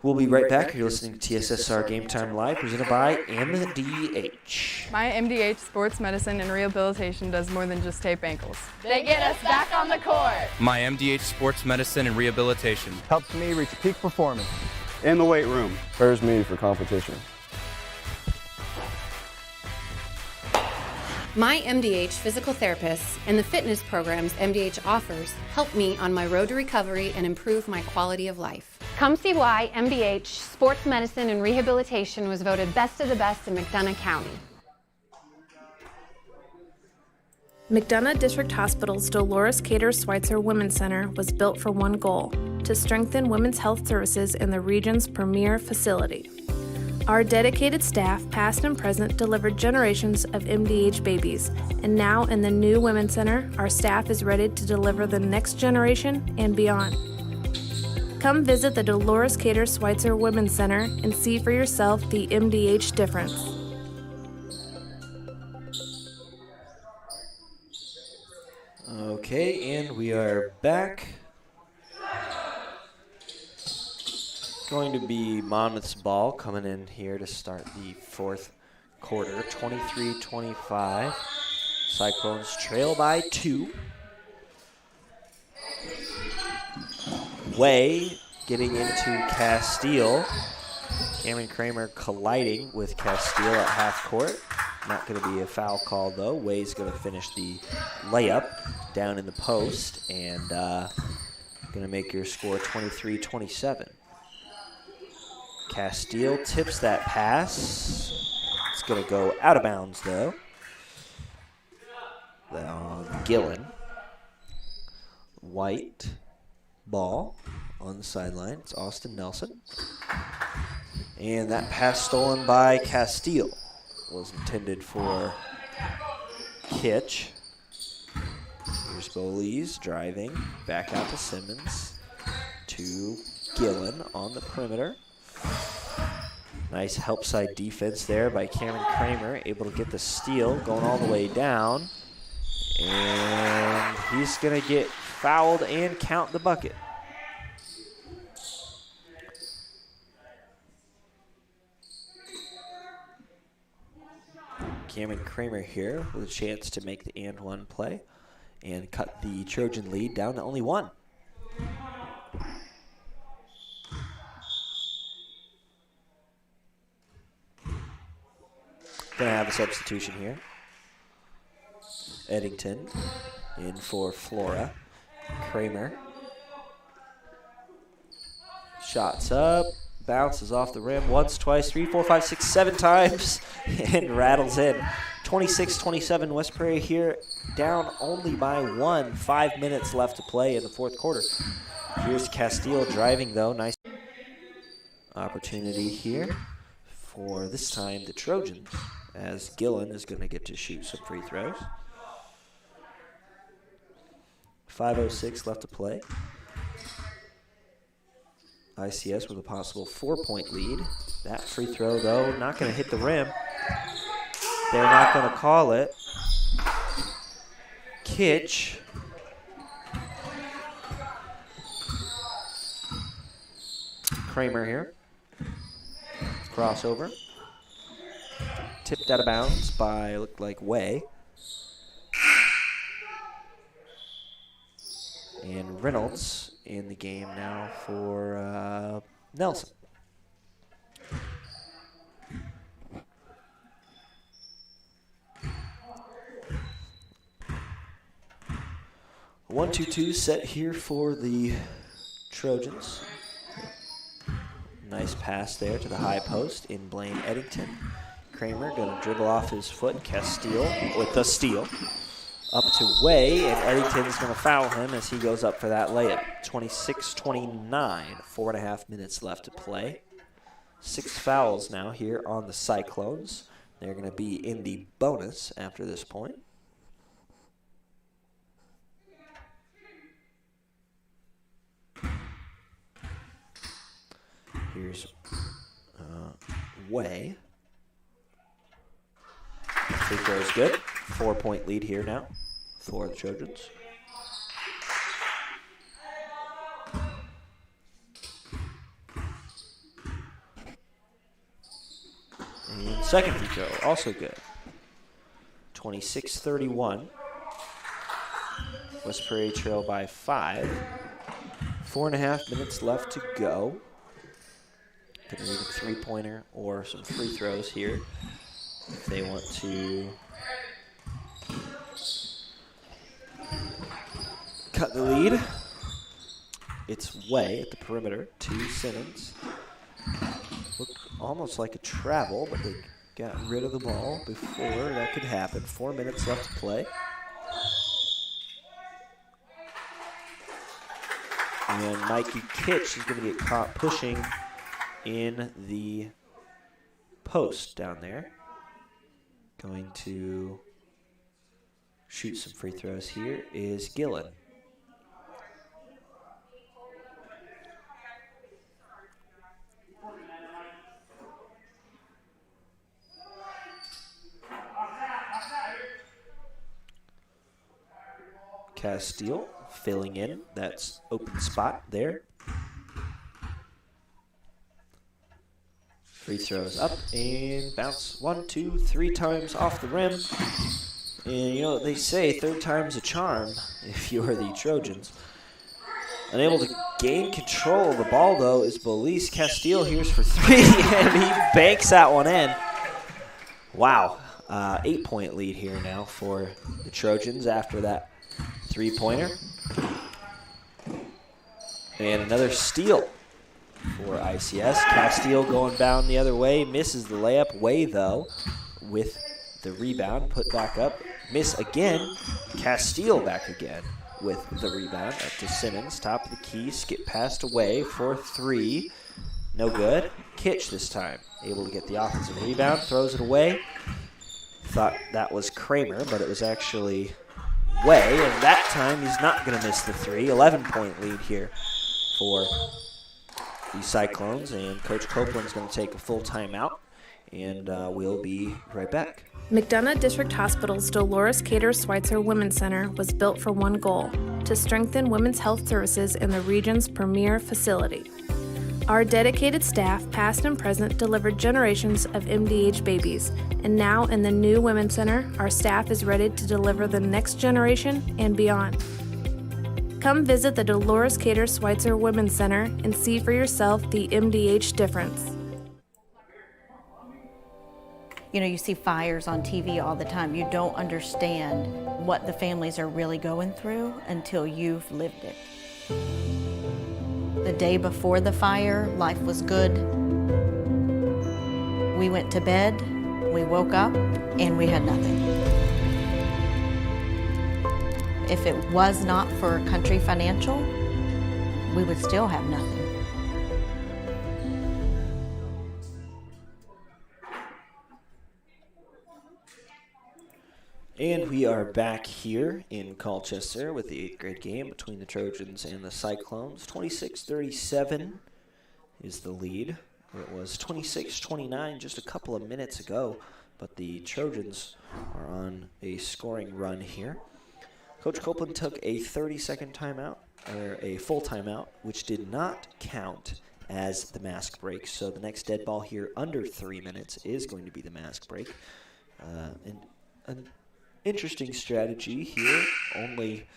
We'll be right back. You're listening to TSSR Game Time Live, presented by MDH. My MDH Sports Medicine and Rehabilitation does more than just tape ankles. They get us back on the court. My MDH Sports Medicine and Rehabilitation helps me reach peak performance. In the weight room. Prepares me for competition. My MDH physical therapists and the fitness programs MDH offers help me on my road to recovery and improve my quality of life. Come see why MDH Sports Medicine and Rehabilitation was voted best of the best in McDonough County. McDonough District Hospital's Dolores Cater Schweitzer Women's Center was built for one goal: to strengthen women's health services in the region's premier facility. Our dedicated staff, past and present, delivered generations of MDH babies, and now in the new Women's Center, our staff is ready to deliver the next generation and beyond. Come visit the Dolores Cater Schweitzer Women's Center and see for yourself the MDH difference. Okay, and we are back. Going to be Monmouth's ball coming in here to start the fourth quarter. 23-25. Cyclones trail by 2. Way getting into Castile. Cameron Kramer colliding with Castile at half court. Not going to be a foul call, though. Way's going to finish the layup down in the post and going to make your score 23-27. Castile tips that pass. It's going to go out of bounds, though. Gillen. White ball on the sideline. It's Austin Nelson. And that pass stolen by Castile was intended for Kitch. Here's Bolies driving back out to Simmons. To Gillen on the perimeter. Nice help side defense there by Cameron Kramer, able to get the steal, going all the way down. And he's going to get fouled and count the bucket. Cameron Kramer here with a chance to make the and one play and cut the Trojan lead down to only 1. Gonna have a substitution here. Eddington in for Flora. Kramer. Shots up. Bounces off the rim once, twice, 3, 4, 5, 6, 7 times. And rattles in. 26-27 West Prairie here. Down only by 1. 5 minutes left to play in the fourth quarter. Here's Castile driving, though. Nice opportunity here for this time the Trojans, as Gillen is going to get to shoot some free throws. 5:06 left to play. ICS with a possible 4-point lead. That free throw, though, not going to hit the rim. They're not going to call it. Kitch. Kramer here. Crossover. tipped out of bounds by, looked like Way. And Reynolds in the game now for Nelson. A 1-2-2 set here for the Trojans. Nice pass there to the high post in Blaine Eddington. Kramer going to dribble off his foot. Castile with the steal. Up to Way, and Eddington's going to foul him as he goes up for that layup. 26-29, 4.5 minutes left to play. 6 fouls now here on the Cyclones. They're going to be in the bonus after this point. Here's Way. Free throw is good. 4-point lead here now for the Trojans. And second free throw, also good. 26-31. West Prairie trail by 5. 4.5 minutes left to go. Going to need a three-pointer or some free throws here if they want to cut the lead. It's Way at the perimeter to Simmons. Looked almost like a travel, but they got rid of the ball before that could happen. 4 minutes left to play. And Mikey Kitch is going to get caught pushing in the post down there. Going to shoot some free throws here is Gillen. Castile filling in. That's open spot there. Free throws up and bounce 1, 2, 3 times off the rim. And you know what they say, third time's a charm if you're the Trojans. Unable to gain control of the ball, though, is Belize. Castile here's for 3, and he banks that one in. Wow. 8-point lead here now for the Trojans after that three-pointer. And another steal for ICS. Castile going down the other way, misses the layup. Way, though, with the rebound, put back up. Miss again. Castile back again with the rebound. Up to Simmons, top of the key, skip past away for 3. No good. Kitch this time, able to get the offensive rebound, throws it away. Thought that was Kramer, but it was actually Way, and that time he's not going to miss the 3. 11-point lead here for the Cyclones, and Coach Copeland's going to take a full timeout, and we'll be right back. McDonough District Hospital's Dolores Cater Schweitzer Women's Center was built for one goal: to strengthen women's health services in the region's premier facility. Our dedicated staff, past and present, delivered generations of MDH babies, and now in the new Women's Center, our staff is ready to deliver the next generation and beyond. Come visit the Dolores Cater Schweitzer Women's Center and see for yourself the MDH difference. You know, you see fires on TV all the time. You don't understand what the families are really going through until you've lived it. The day before the fire, life was good. We went to bed, we woke up, and we had nothing. If it was not for Country Financial, we would still have nothing. And we are back here in Colchester with the 8th grade game between the Trojans and the Cyclones. 26-37 is the lead. It was 26-29 just a couple of minutes ago, but the Trojans are on a scoring run here. Coach Copeland took a 30-second timeout, or a full timeout, which did not count as the mask break. So the next dead ball here under 3 minutes is going to be the mask break. And an interesting strategy here, only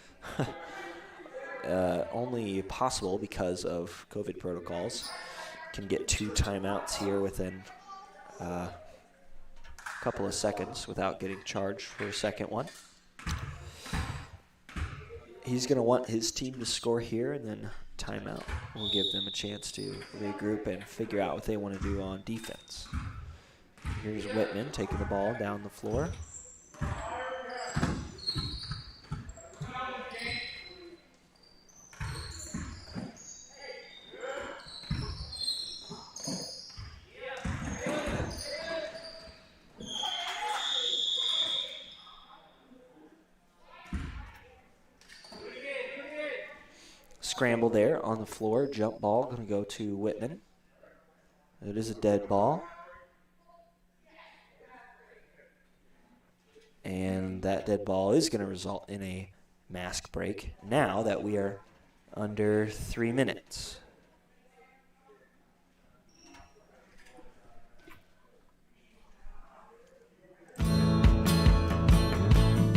only possible because of COVID protocols. Can get 2 timeouts here within a couple of seconds without getting charged for a second one. He's going to want his team to score here, and then timeout will give them a chance to regroup and figure out what they want to do on defense. Here's Whitman taking the ball down the floor. Scramble there on the floor. Jump ball going to go to Whitman. It is a dead ball. And that dead ball is going to result in a mask break now that we are under 3 minutes.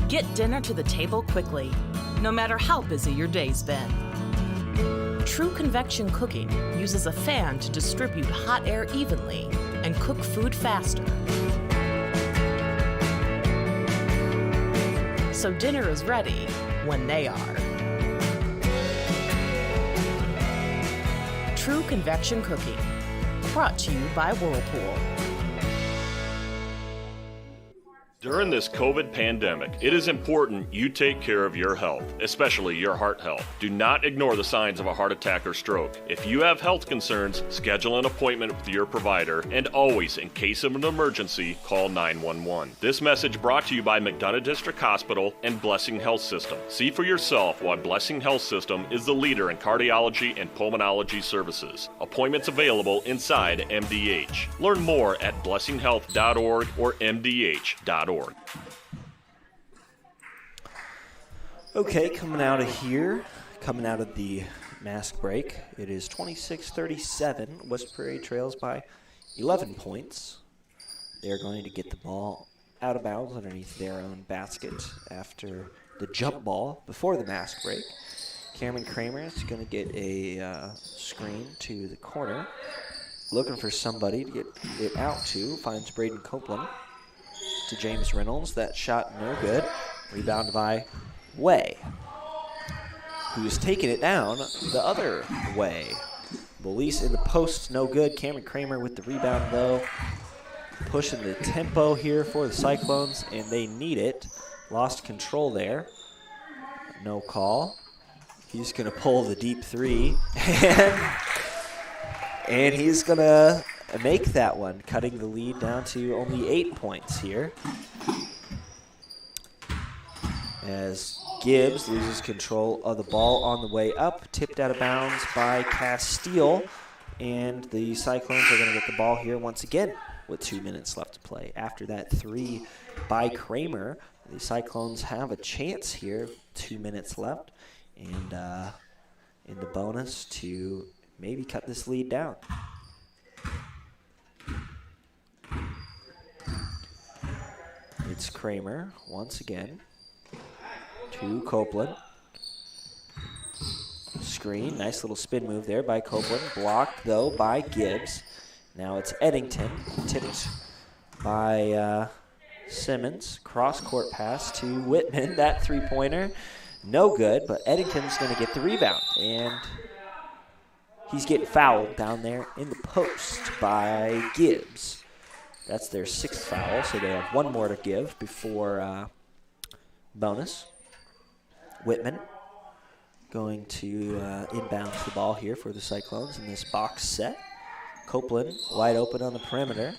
Get dinner to the table quickly, no matter how busy your day's been. True convection cooking uses a fan to distribute hot air evenly and cook food faster. So dinner is ready when they are. True convection cooking, brought to you by Whirlpool. During this COVID pandemic, it is important you take care of your health, especially your heart health. Do not ignore the signs of a heart attack or stroke. If you have health concerns, schedule an appointment with your provider, and always, in case of an emergency, call 911. This message brought to you by McDonough District Hospital and Blessing Health System. See for yourself why Blessing Health System is the leader in cardiology and pulmonology services. Appointments available inside MDH. Learn more at blessinghealth.org or mdh.org. Okay, coming out of here, coming out of the mask break, it is 26-37. West Prairie trails by 11 points. They're going to get the ball out of bounds underneath their own basket after the jump ball before the mask break. Cameron Kramer is going to get a screen to the corner, looking for somebody to get it out to. Finds Braden Copeland to James Reynolds. That shot no good. Rebound by Way, who's taking it down the other way. Belize in the post, no good. Cameron Kramer with the rebound, though. Pushing the tempo here for the Cyclones, and they need it. Lost control there. No call. He's going to pull the deep three, and he's going to make that one, cutting the lead down to only 8 points here. As Gibbs loses control of the ball on the way up, tipped out of bounds by Castile, and the Cyclones are going to get the ball here once again with 2 minutes left to play. After that 3 by Kramer, the Cyclones have a chance here, 2 minutes left, and in the bonus to maybe cut this lead down. It's Kramer once again to Copeland. Screen, nice little spin move there by Copeland. Blocked, though, by Gibbs. Now it's Eddington, tipped by Simmons. Cross-court pass to Whitman. That three-pointer, no good, but Eddington's going to get the rebound. And he's getting fouled down there in the post by Gibbs. That's their 6th foul, so they have 1 more to give before bonus. Whitman going to inbound the ball here for the Cyclones in this box set. Copeland wide open on the perimeter.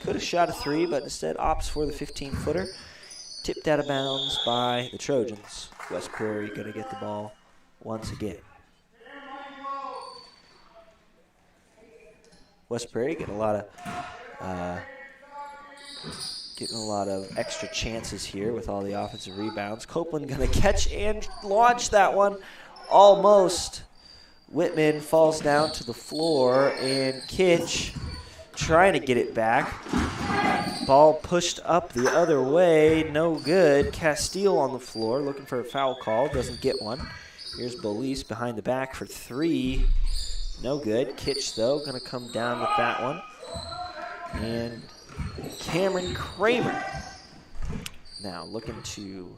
Could have shot a 3, but instead opts for the 15-footer. Tipped out of bounds by the Trojans. West Prairie going to get the ball once again. West Prairie getting a lot of extra chances here with all the offensive rebounds. Copeland going to catch and launch that one almost, Whitman falls down to the floor, and Kitch trying to get it back. Ball pushed up the other way, no good. Castile on the floor looking for a foul call, doesn't get one. Here's Bolis behind the back for 3, no good. Kitch, though, going to come down with that one. And Cameron Kramer now looking to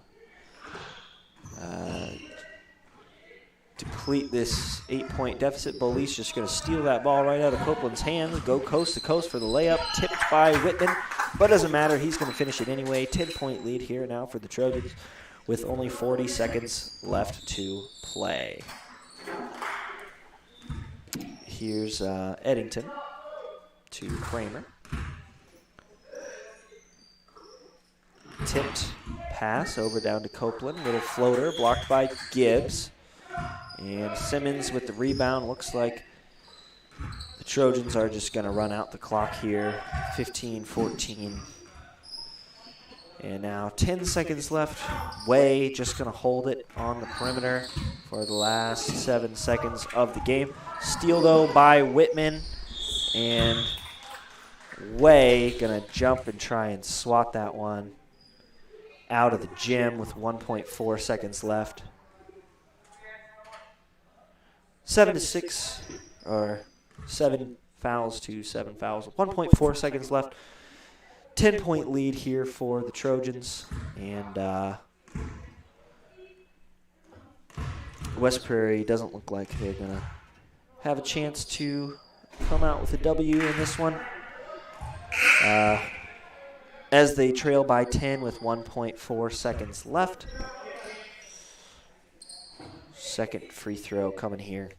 deplete this 8-point deficit. Bolis just going to steal that ball right out of Copeland's hands, go coast to coast for the layup, tipped by Whitman, but doesn't matter. He's going to finish it anyway. 10-point lead here now for the Trojans with only 40 seconds left to play. Here's Eddington to Kramer. Tipped pass over down to Copeland. Little floater blocked by Gibbs. And Simmons with the rebound. Looks like the Trojans are just going to run out the clock here. 15-14. And now 10 seconds left. Way just going to hold it on the perimeter for the last 7 seconds of the game. Steal, though, by Whitman. And Way going to jump and try and swat that one out of the gym with 1.4 seconds left. 7-6, or 7 fouls to 7 fouls. 1.4 seconds left. 10-point lead here for the Trojans. And West Prairie doesn't look like they're going to have a chance to come out with a W in this one. As they trail by 10 with 1.4 seconds left. Second free throw coming here.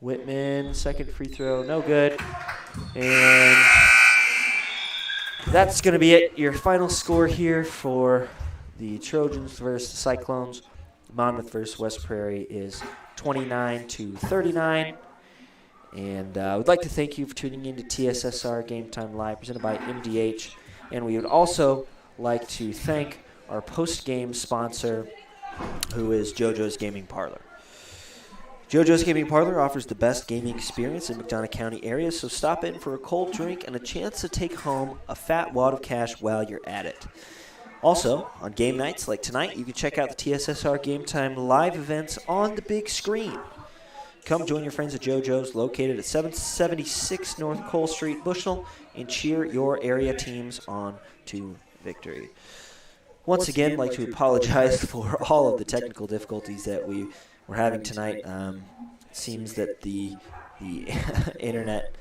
Whitman, second free throw, no good. And that's going to be it. Your final score here for the Trojans versus the Cyclones. Monmouth versus West Prairie is 29-39. And I would like to thank you for tuning in to TSSR Game Time Live, presented by MDH. And we would also like to thank our post-game sponsor, who is JoJo's Gaming Parlor. JoJo's Gaming Parlor offers the best gaming experience in McDonough County area, so stop in for a cold drink and a chance to take home a fat wad of cash while you're at it. Also, on game nights like tonight, you can check out the TSSR Game Time Live events on the big screen. Come join your friends at JoJo's, located at 776 North Cole Street, Bushnell, and cheer your area teams on to victory. Once again, I'd like to apologize for all of the technical difficulties that we were having tonight. It seems that the internet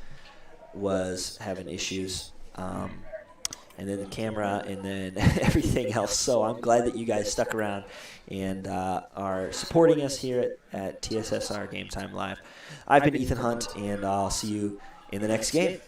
was having issues. And then the camera, and then everything else. So I'm glad that you guys stuck around and are supporting us here at TSSR Game Time Live. I've been Ethan Hunt, and I'll see you in the next game.